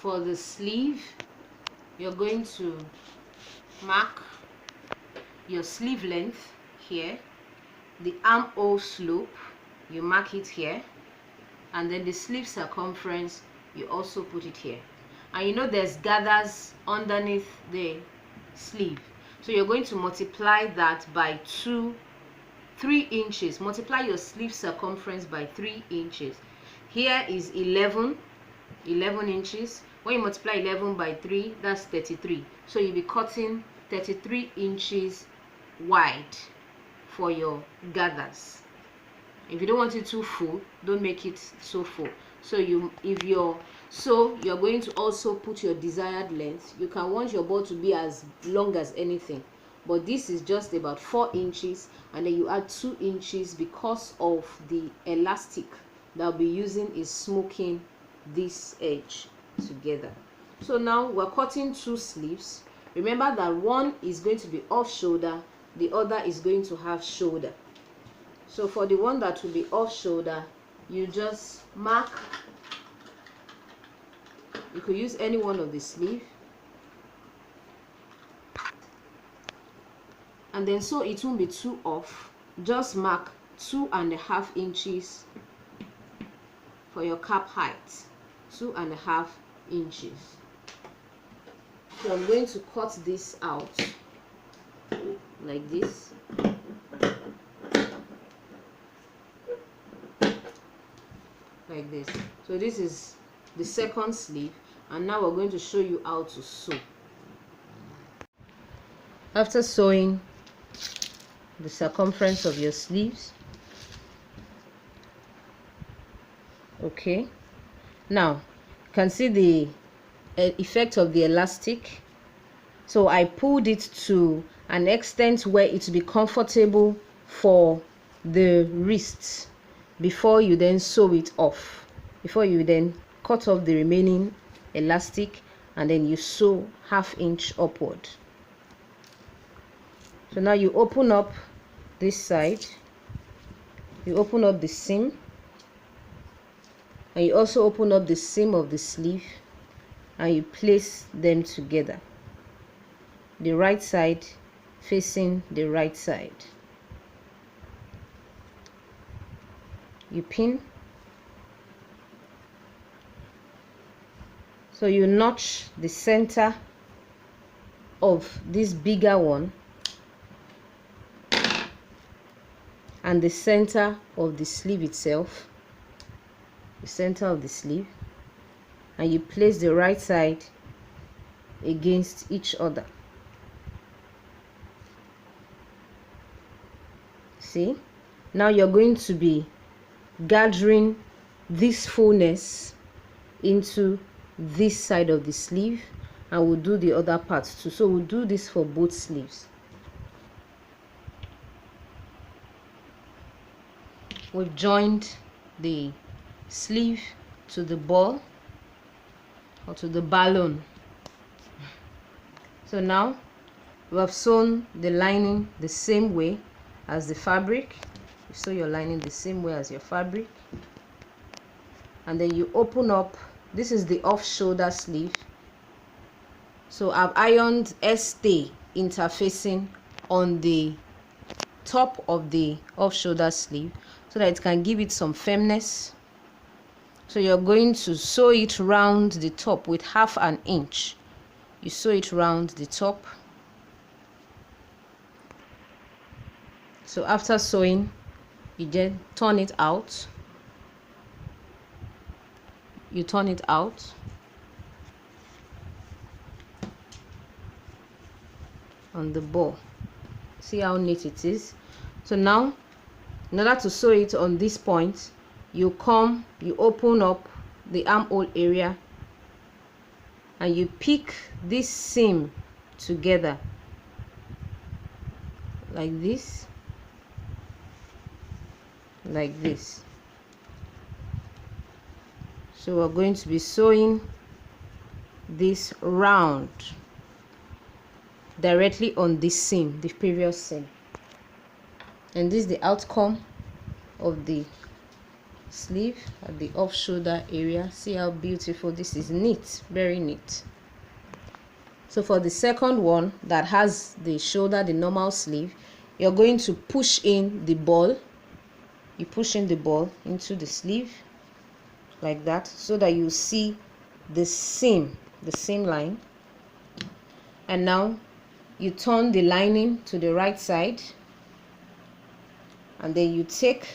For the sleeve, you're going to mark your sleeve length here, the armhole slope, you mark it here, and then the sleeve circumference, you also put it here. And you know there's gathers underneath the sleeve, so you're going to multiply that by 3 inches. Multiply your sleeve circumference by 3 inches. Here is 11 inches. When you multiply 11 by 3, that's 33. So you'll be cutting 33 inches wide for your gathers. If you don't want it too full, don't make it so full. So you're going to also put your desired length. You can want your bow to be as long as anything, but this is just about 4 inches, and then you add 2 inches because of the elastic that I'll be using is smoking this edge together. So now we're cutting 2 sleeves. Remember that one is going to be off shoulder, the other is going to have shoulder. So for the one that will be off shoulder, you just mark, you could use any one of the sleeve, and then so it won't be too off, just mark 2.5 inches for your cap height, 2.5 inches. So I'm going to cut this out like this. Like this. So this is the second sleeve, and now we're going to show you how to sew. After sewing the circumference of your sleeves, okay, now you can see the effect of the elastic. So I pulled it to an extent where it will be comfortable for the wrists before you then sew it off, before you then cut off the remaining elastic, and then you sew 1/2 inch upward. So now you open up this side, you open up the seam, and you also open up the seam of the sleeve, and you place them together, the right side facing the right side. You pin, so you notch the center of this bigger one and the center of the sleeve itself, the center of the sleeve, and you place the right side against each other. See, now you're going to be gathering this fullness into this side of the sleeve, and we'll do the other parts too. So we'll do this for both sleeves. We've joined the sleeve to the ball or to the balloon. So now we have sewn the lining the same way as the fabric. You sew your lining the same way as your fabric, and then you open up. This is the off shoulder sleeve, so I've ironed stay interfacing on the top of the off shoulder sleeve so that it can give it some firmness. So you're going to sew it round the top with 1/2 inch. You sew it round the top. So after sewing, you then turn it out. You turn it out, on the ball. See how neat it is. So now, in order to sew it on this point, you open up the armhole area, and you pick this seam together like this, like this. So we're going to be sewing this round directly on this seam, the previous seam, and this is the outcome of the sleeve at the off shoulder area. See how beautiful this is. Neat, very neat. So for the second one that has the shoulder, the normal sleeve, you're going to push in the ball. You push in the ball into the sleeve like that, so that you see the same line. And now you turn the lining to the right side, and then you take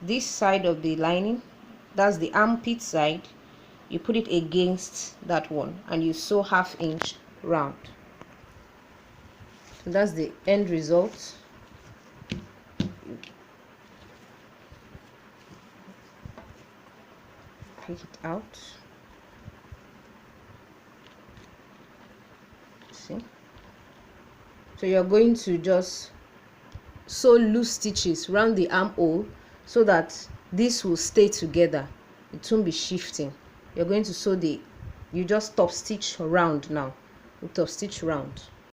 this side of the lining, that's the armpit side, you put it against that one, and you sew 1/2 inch round. So that's the end result. Take it out. See? So you're going to just sew loose stitches around the armhole so that this will stay together. It won't be shifting. You're going to sew you just top stitch round now. You top stitch round.